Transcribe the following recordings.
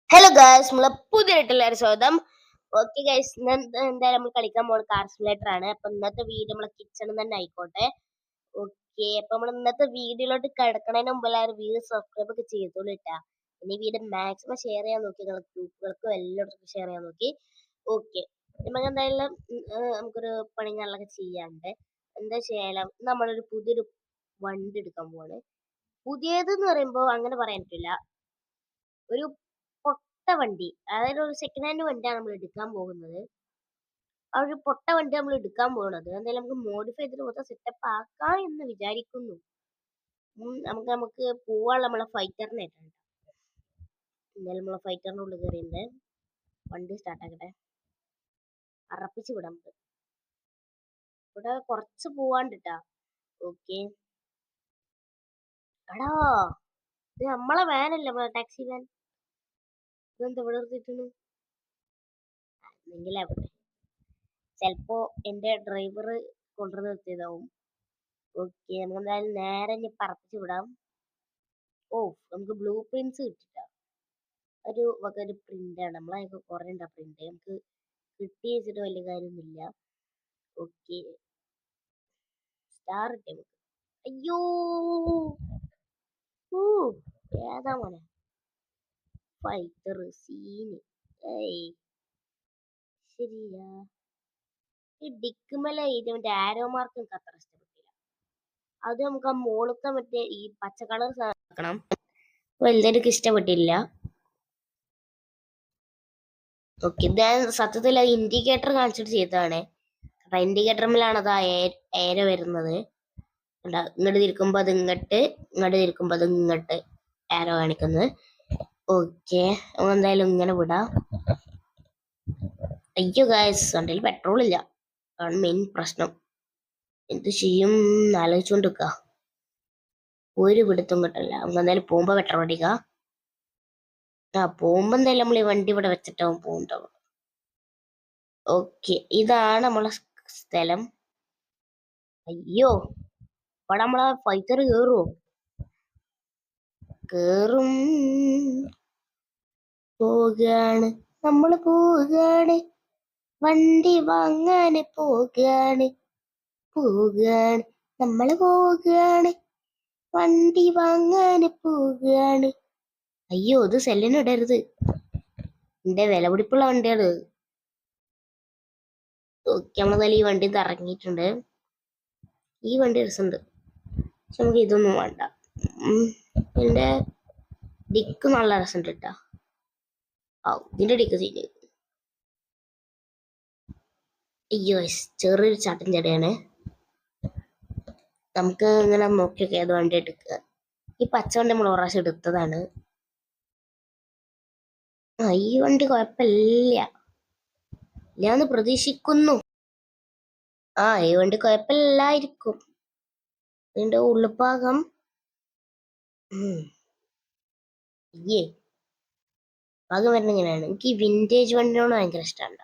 Hello guys, നമ്മളെ പുതിയതായിട്ടുള്ള സ്വാഗതം. Okay guys, എന്തായാലും നമ്മൾ കളിക്കാൻ പോകുന്ന കാർ സിമുലേറ്റർ ആണ്. അപ്പൊ ഇന്നത്തെ വീഡിയോ നമ്മളെ കിച്ചണിൽ തന്നെ ആയിക്കോട്ടെ. ഓക്കെ, അപ്പൊ നമ്മൾ ഇന്നത്തെ വീഡിയോയിലോട്ട് കിടക്കണതിന് മുമ്പ് എല്ലാവരും വീഡിയോ സബ്സ്ക്രൈബ് ഒക്കെ ചെയ്തോളൂ കേട്ടാ. ഇനി വീഡിയോ മാക്സിമം ഷെയർ ചെയ്യാൻ നോക്കി, നിങ്ങൾ ഗ്രൂപ്പുകൾക്കും എല്ലായിടത്തും ഷെയർ ചെയ്യാൻ നോക്കി. ഓക്കെ, നമുക്ക് എന്തായാലും നമുക്കൊരു പണികളൊക്കെ ചെയ്യാണ്ട് എന്താ ചെയ്യാം. നമ്മളൊരു പുതിയൊരു വണ്ടി എടുക്കാൻ പോവാണ്. പുതിയത് എന്ന് പറയുമ്പോൾ അങ്ങനെ പറയാൻ പറ്റില്ല. ഒരു പൊട്ട വണ്ടി, അതായത് ഒരു സെക്കൻഡ് ഹാൻഡ് വണ്ടിയാണ് നമ്മൾ എടുക്കാൻ പോകുന്നത്. ആ ഒരു പൊട്ട വണ്ടി നമ്മൾ എടുക്കാൻ പോകുന്നത് എന്തായാലും നമുക്ക് മോഡിഫൈ ചെയ്തിട്ട് മൊത്തം സെറ്റപ്പ് ആക്കാം എന്ന് വിചാരിക്കുന്നു. നമുക്ക് നമുക്ക് പോവാനുള്ള നമ്മളെ ഫൈറ്ററിനായിട്ടാണ്. എന്തായാലും നമ്മളെ ഫൈറ്ററിന്റെ ഉള്ളിൽ കയറിയുണ്ട്. വണ്ടി സ്റ്റാർട്ട് ആക്കട്ടെ, അറപ്പിച്ച് വിടാം നമുക്ക്. ഇവിടെ കുറച്ച് പോവാണ്ടിട്ടാ. ഓക്കെ, എടാ ഇത് നമ്മളെ വാനല്ലേ, നമ്മളെ ടാക്സി വാൻ. ഇതെന്താ ഇവിടെ നിർത്തിയിട്ടുണ്ട്? എങ്കിൽ അവിടെ ചിലപ്പോ എന്റെ ഡ്രൈവർ കൊണ്ടുവന്ന് നിർത്തിയതാവും. ഓക്കെ, നമുക്ക് എന്തായാലും നേരെ ഇനി പറപ്പിച്ച് വിടാം. ഓ, നമുക്ക് ബ്ലൂ പ്രിന്റ്സ് കിട്ടിട്ട ഒരു വക ഒരു പ്രിന്റാണ്. നമ്മളതൊക്കെ കുറെ ഉണ്ടാ പ്രിന്റ്, നമുക്ക് കിട്ടി വെച്ചിട്ട് വലിയ കാര്യമൊന്നുമില്ല. ഓക്കെ, സ്റ്റാർ കിട്ടി നമുക്ക്. അയ്യോ, ഏതാ മോനെ ഫൈറ്റർ സീന്. ഏയ് ശരിയാ, ഈ ഡിക്കുമല ഇതിന്റെ ആരോ മാർക്ക് എനിക്ക് അത്ര ഇഷ്ടപ്പെട്ടില്ല. അത് നമുക്ക് ആ മോളത്തെ മറ്റേ ഈ പച്ച കളർ സാധനം വലുതായിട്ട് എനിക്ക് ഇഷ്ടപ്പെട്ടില്ല. ഓക്കെ, ഇത് സത്യത്തിൽ അത് ഇൻഡിക്കേറ്റർ കാണിച്ചിട്ട് ചെയ്തതാണ്. അപ്പൊ ഇൻഡിക്കേറ്ററിലാണ് അത് ഏര വരുന്നത്. ഇങ്ങോട്ട് തിരിക്കുമ്പോ അത് ഇങ്ങോട്ട്, ഇങ്ങോട്ട് തിരിക്കുമ്പോ അത് ഇങ്ങോട്ട് ഏരോ കാണിക്കുന്നത്. ഓക്കെ, എന്തായാലും ഇങ്ങനെ വിടാം. അയ്യോ ഗായ്സ്, വണ്ടിയിൽ പെട്രോൾ ഇല്ല, അതാണ് മെയിൻ പ്രശ്നം. എന്ത് ചെയ്യും ആലോചിച്ചുകൊണ്ടിരിക്ക. ഒരു പിടുത്തം കിട്ടില്ല. നമുക്ക് എന്തായാലും പോകുമ്പോ പെട്രോൾ അടിക്കുക. പോകുമ്പോ എന്തായാലും നമ്മൾ ഈ വണ്ടി ഇവിടെ വെച്ചിട്ടാവും പോകുന്നുണ്ടാവും. ഓക്കെ, ഇതാണ് നമ്മളെ സ്ഥലം. അയ്യോ, ഇവിടെ നമ്മളെ ഫൈറ്റർ കേറുവോ? കേറും. പോകാണ്, നമ്മള് പോകാണ്, വണ്ടി വാങ്ങാന് പോകാണ്. പോകാണ്, നമ്മള് പോകാണ്, വണ്ടി വാങ്ങാന് പോകാണ്. അയ്യോ, ഇത് സെല്ലിന് ഇടരുത്, എന്റെ വില പിടിപ്പുള്ള വണ്ടിയാണ്. ഓക്കെ, നമ്മളെന്തായാലും ഈ വണ്ടി ഇറങ്ങിയിട്ടുണ്ട്. ഈ വണ്ടി രസമുണ്ട്, പക്ഷെ നമുക്ക് ഇതൊന്നും വേണ്ട. എന്റെ ഡിക്ക് നല്ല രസമുണ്ട് കേട്ടാ. ഇതിന്റെ ഡിക്ക് സീന്. അയ്യോ, ചെറിയൊരു ചാട്ടൻ ചെടിയാണ്. നമുക്ക് ഇങ്ങനെ നോക്കിയൊക്കെ ഏത് വണ്ടി എടുക്കുക. ഈ പച്ച വണ്ടി നമ്മൾ ഒരു പ്രാവശ്യം എടുത്തതാണ്. ഈ വണ്ടി കുഴപ്പമില്ല, ഞാന്ന് പ്രതീക്ഷിക്കുന്നു. ഈ വണ്ടി കുഴപ്പമില്ലായിരിക്കും. ഇതിന്റെ ഉള്ളുഭാഗം ഭാഗം വരുന്ന ഇങ്ങനെയാണ്. എനിക്ക് ഈ വിന്റേജ് വണ്ടിനോട് ഭയങ്കര ഇഷ്ടമാണ്.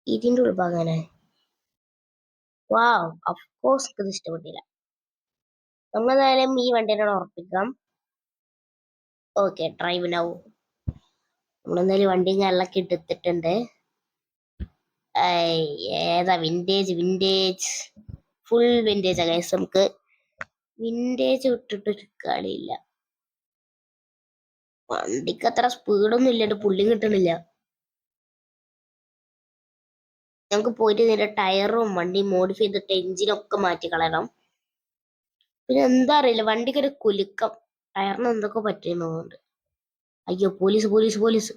ഇതിന്റെ ഉൾഭാഗം വാവ്, അഫ്കോഴ്സ് ഇത് ഇഷ്ടപ്പെട്ടില്ല. നമ്മളെന്തായാലും ഈ വണ്ടിനോട് ഉറപ്പിക്കാം. Okay, drive now. നമ്മളെന്തായാലും വണ്ടി ഞെള്ളൊക്കെ എടുത്തിട്ടുണ്ട്. ഏതാ vintage? Vintage full vintage guys. നമുക്ക് വിന്റേജ് വിട്ടിട്ടൊരു കളിയില്ല. വണ്ടിക്ക് അത്ര സ്പീഡൊന്നും ഇല്ല, പുള്ളി കിട്ടണില്ല. നമുക്ക് പോയിട്ട് ഇതിന്റെ ടയറും വണ്ടി മോഡിഫൈ ചെയ്തിട്ട് എഞ്ചിനൊക്കെ മാറ്റി കളയണം. പിന്നെ എന്താ അറിയില്ല, വണ്ടിക്ക് ഒരു കുലുക്കം, ടയറിന് എന്തൊക്കെ പറ്റുന്നുണ്ട്. അയ്യോ, പോലീസ് പോലീസ് പോലീസ്,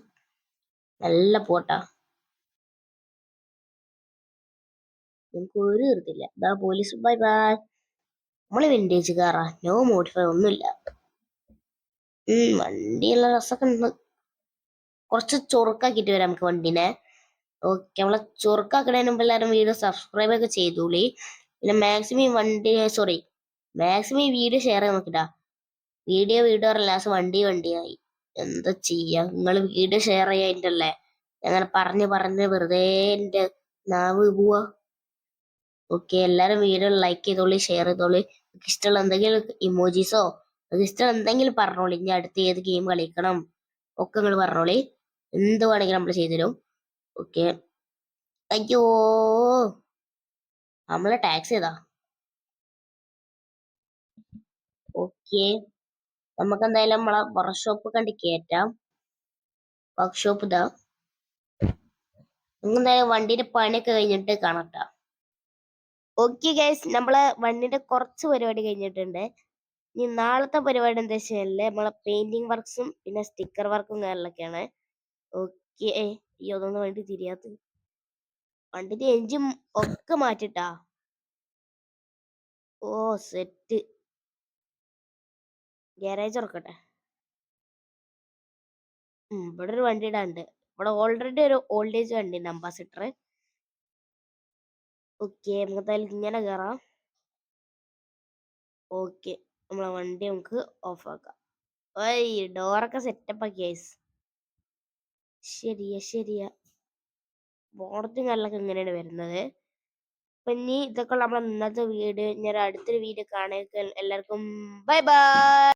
നല്ല പോട്ടാ. നമുക്ക് ഒരു തീർത്തില്ല. ഇതാ പോലീസ്, ബൈ ബൈ. നമ്മള് വിന്റേജ് കാറാ, നോ മോഡിഫൈ, ഒന്നുമില്ല. വണ്ടിയുള്ള രസമൊക്കെ ഉണ്ട്. കുറച്ച് ചൊറുക്കാക്കിട്ട് വരാം നമുക്ക് വണ്ടിനെ. ഓക്കെ, നമ്മളെ ചൊറുക്കാക്കണതിന് മുമ്പ് എല്ലാവരും വീഡിയോ സബ്സ്ക്രൈബ് ഒക്കെ ചെയ്തോളി. പിന്നെ മാക്സിമം മാക്സിമം വീഡിയോ ഷെയർ ചെയ്യാൻ നോക്കിട്ടാ. Video last വണ്ടിയായി. എന്താ ചെയ്യാ, നിങ്ങൾ വീഡിയോ ഷെയർ ചെയ്യാനിട്ടല്ലേ അങ്ങനെ പറഞ്ഞ് വെറുതെ എന്റെ നാവ് പോവാ. ഓക്കെ, എല്ലാരും വീഡിയോ ലൈക്ക് ചെയ്തോളി, ഷെയർ ചെയ്തോളി. ഇഷ്ടമുള്ള എന്തെങ്കിലും ഇമോജീസോ ഇഷ്ടമുള്ള എന്തെങ്കിലും പറഞ്ഞോളി. ഇനി അടുത്ത് ഏത് ഗെയിം കളിക്കണം, ഒക്കെ നിങ്ങൾ പറഞ്ഞോളി, എന്ത് വേണമെങ്കിലും നമ്മൾ ചെയ്തുതരും. ഓക്കെ. അയ്യോ, നമ്മളെ ടാക്സ് ചെയ്താ. ഓക്കെ, നമുക്ക് എന്തായാലും നമ്മളെ വർക്ക്ഷോപ്പ് കണ്ട് കേറ്റാം. വർക്ക്ഷോപ്പ് ഇതാ. എന്തായാലും വണ്ടിന്റെ പണിയൊക്കെ കഴിഞ്ഞിട്ട് കാണാട്ടാ. ഓക്കെ ഗൈസ്, നമ്മളെ വണ്ടിന്റെ കുറച്ച് പരിപാടി കഴിഞ്ഞിട്ടുണ്ട്. ഇനി നാളത്തെ പരിപാടി എന്താ വെച്ചാല് നമ്മളെ പെയിന്റിങ് വർക്ക്സും പിന്നെ സ്റ്റിക്കർ വർക്കും കാര്യങ്ങളൊക്കെയാണ്. ഓക്കെ. അയ്യോ, അതൊന്നും വണ്ടി തിരിയാത്ത. വണ്ടിന്റെ എഞ്ചിൻ ഒക്കെ മാറ്റിട്ടാ. ഓ സെറ്റ്. ഗാരേജ് തുറക്കട്ടെ. ഇവിടെ ഒരു വണ്ടി ഇടാണ്ട്. ഇവിടെ ഓൾറെഡി ഒരു ഓൾഡേജ് വണ്ടി ഉണ്ട്, അംബാസിഡർ. ഓക്കെ, നമുക്ക് എന്തായാലും ഇങ്ങനെ കയറാം. ഓക്കെ, നമ്മളെ വണ്ടി നമുക്ക് ഓഫ് ആക്കാം. ഡോറൊക്കെ സെറ്റപ്പ് ആക്കി ഗൈസ്. ശരിയാ. ബോണറ്റും കാര്യങ്ങളൊക്കെ ഇങ്ങനെയാണ് വരുന്നത്. അപ്പൊ ഇനി ഇതൊക്കെ നമ്മളെ ഇന്നത്തെ വീഡിയോ. ഞാൻ അടുത്തൊരു വീഡിയോ കാണാൻ എല്ലാവർക്കും ബൈ ബൈ.